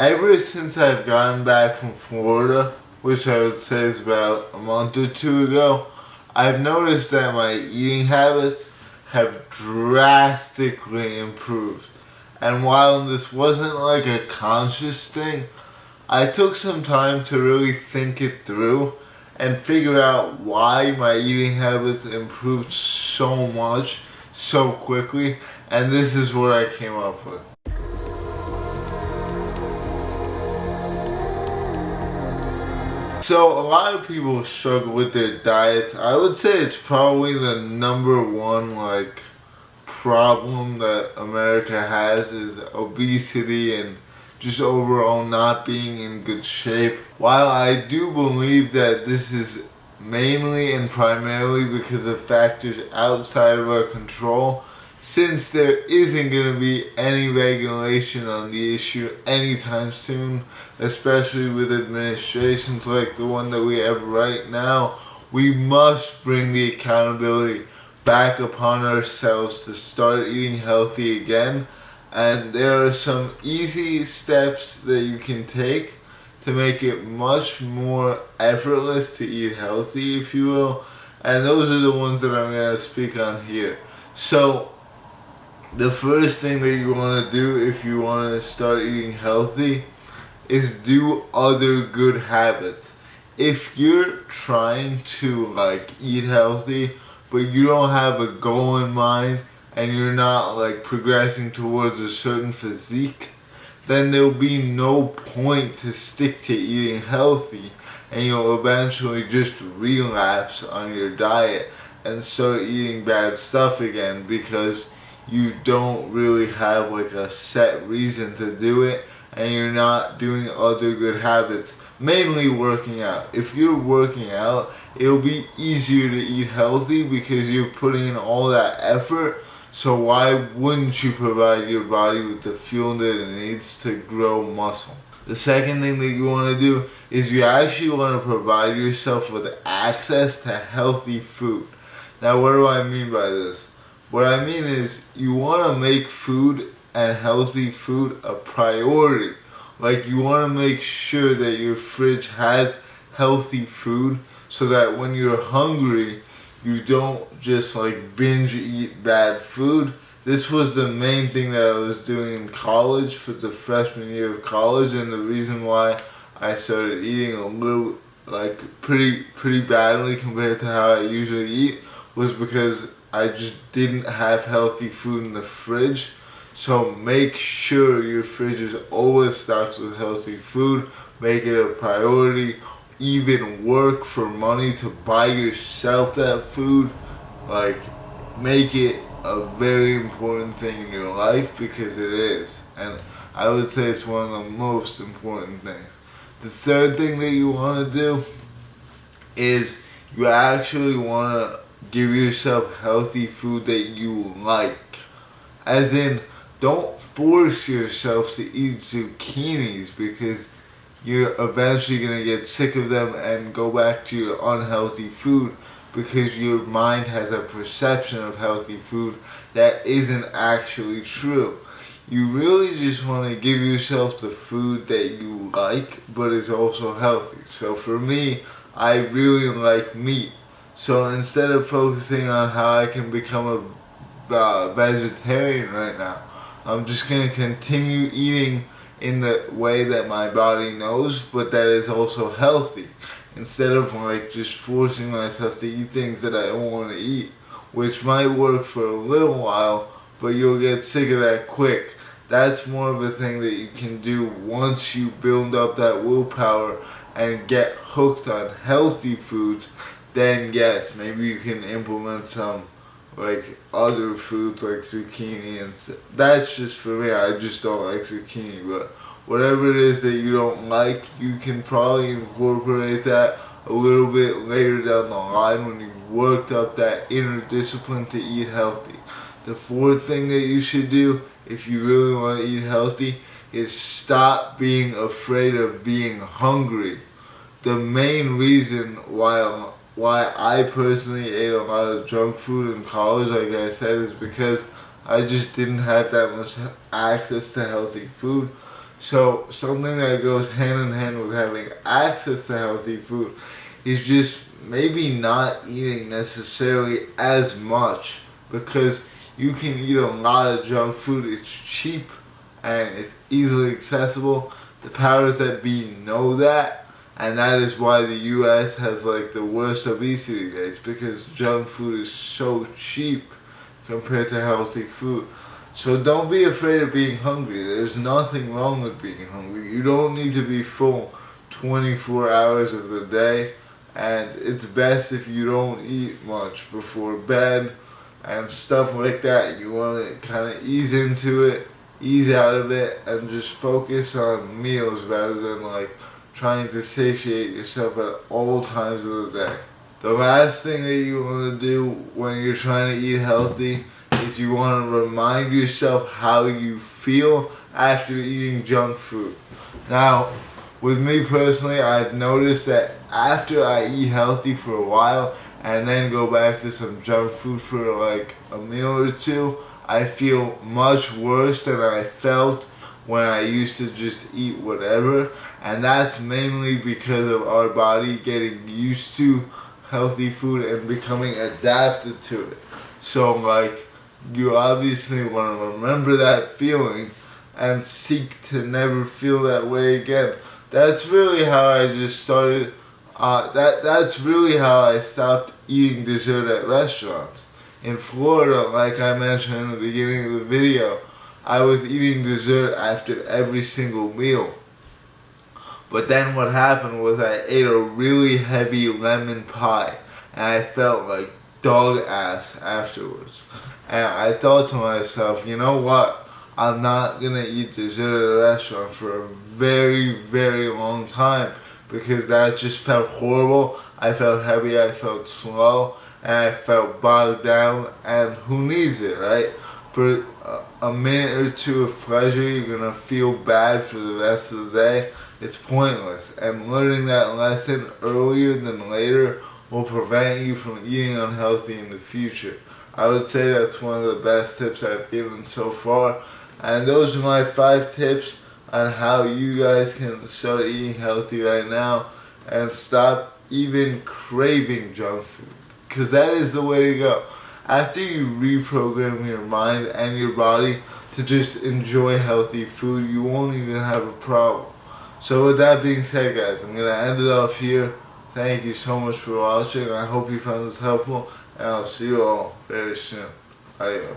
Ever since I've gotten back from Florida, which I would say is about a month or two ago, I've noticed that my eating habits have drastically improved. And while this wasn't like a conscious thing, I took some time to really think it through and figure out why my eating habits improved so much, so quickly, and this is what I came up with. So a lot of people struggle with their diets. I would say it's probably the number one problem that America has is obesity and just overall not being in good shape. While I do believe that this is mainly and primarily because of factors outside of our control, since there isn't going to be any regulation on the issue anytime soon, especially with administrations like the one that we have right now, we must bring the accountability back upon ourselves to start eating healthy again. And there are some easy steps that you can take to make it much more effortless to eat healthy, if you will. And those are the ones that I'm going to speak on here. So, the first thing that you want to do if you want to start eating healthy is do other good habits. If you're trying to eat healthy, but you don't have a goal in mind and you're not progressing towards a certain physique, then there'll be no point to stick to eating healthy, and you'll eventually just relapse on your diet and start eating bad stuff again because you don't really have a set reason to do it, and you're not doing other good habits, mainly working out. If you're working out, it'll be easier to eat healthy because you're putting in all that effort. So why wouldn't you provide your body with the fuel that it needs to grow muscle? The second thing that you want to do is you actually want to provide yourself with access to healthy food. Now, what do I mean by this? What I mean is you want to make food and healthy food a priority. You want to make sure that your fridge has healthy food so that when you're hungry, you don't just binge eat bad food. This was the main thing that I was doing in college for the freshman year of college, and the reason why I started eating a little pretty badly compared to how I usually eat was because I just didn't have healthy food in the fridge. So make sure your fridge is always stocked with healthy food. Make it a priority. Even work for money to buy yourself that food. Make it a very important thing in your life because it is. And I would say it's one of the most important things. The third thing that you want to do is you actually want to give yourself healthy food that you like. As in, don't force yourself to eat zucchinis because you're eventually going to get sick of them and go back to your unhealthy food because your mind has a perception of healthy food that isn't actually true. You really just want to give yourself the food that you like but is also healthy. So for me, I really like meat. So instead of focusing on how I can become a vegetarian right now, I'm just going to continue eating in the way that my body knows, but that is also healthy. Instead of just forcing myself to eat things that I don't want to eat, which might work for a little while, but you'll get sick of that quick. That's more of a thing that you can do once you build up that willpower and get hooked on healthy foods. Then yes, maybe you can implement some other foods like zucchini, and that's just for me. I just don't like zucchini, but whatever it is that you don't like, you can probably incorporate that a little bit later down the line when you've worked up that inner discipline to eat healthy. The fourth thing that you should do if you really want to eat healthy is stop being afraid of being hungry. The main reason why I personally ate a lot of junk food in college, like I said, is because I just didn't have that much access to healthy food. So something that goes hand in hand with having access to healthy food is just maybe not eating necessarily as much, because you can eat a lot of junk food. It's cheap and it's easily accessible. The powers that be know that, and that is why the US has like the worst obesity rates, because junk food is so cheap compared to healthy food. So don't be afraid of being hungry. There's nothing wrong with being hungry. You don't need to be full 24 hours of the day, and it's best if you don't eat much before bed and stuff like that. You want to kind of ease into it, ease out of it, and just focus on meals rather than like trying to satiate yourself at all times of the day. The last thing that you want to do when you're trying to eat healthy is you want to remind yourself how you feel after eating junk food. Now, with me personally, I've noticed that after I eat healthy for a while and then go back to some junk food for like a meal or two, I feel much worse than I felt when I used to just eat whatever. And that's mainly because of our body getting used to healthy food and becoming adapted to it. So like, you obviously want to remember that feeling and seek to never feel that way again. That's really how I just started. That's really how I stopped eating dessert at restaurants. In Florida, like I mentioned in the beginning of the video, I was eating dessert after every single meal. But then what happened was I ate a really heavy lemon pie, and I felt like dog ass afterwards. And I thought to myself, you know what? I'm not gonna eat dessert at a restaurant for a very, very long time, because that just felt horrible. I felt heavy, I felt slow, and I felt bogged down, and who needs it, right? For a minute or two of pleasure, you're gonna feel bad for the rest of the day. It's pointless, and learning that lesson earlier than later will prevent you from eating unhealthy in the future. I would say that's one of the best tips I've given so far, and those are my 5 tips on how you guys can start eating healthy right now and stop even craving junk food, because that is the way to go. After you reprogram your mind and your body to just enjoy healthy food, you won't even have a problem. So with that being said, guys, I'm going to end it off here. Thank you so much for watching. I hope you found this helpful, and I'll see you all very soon. Adios.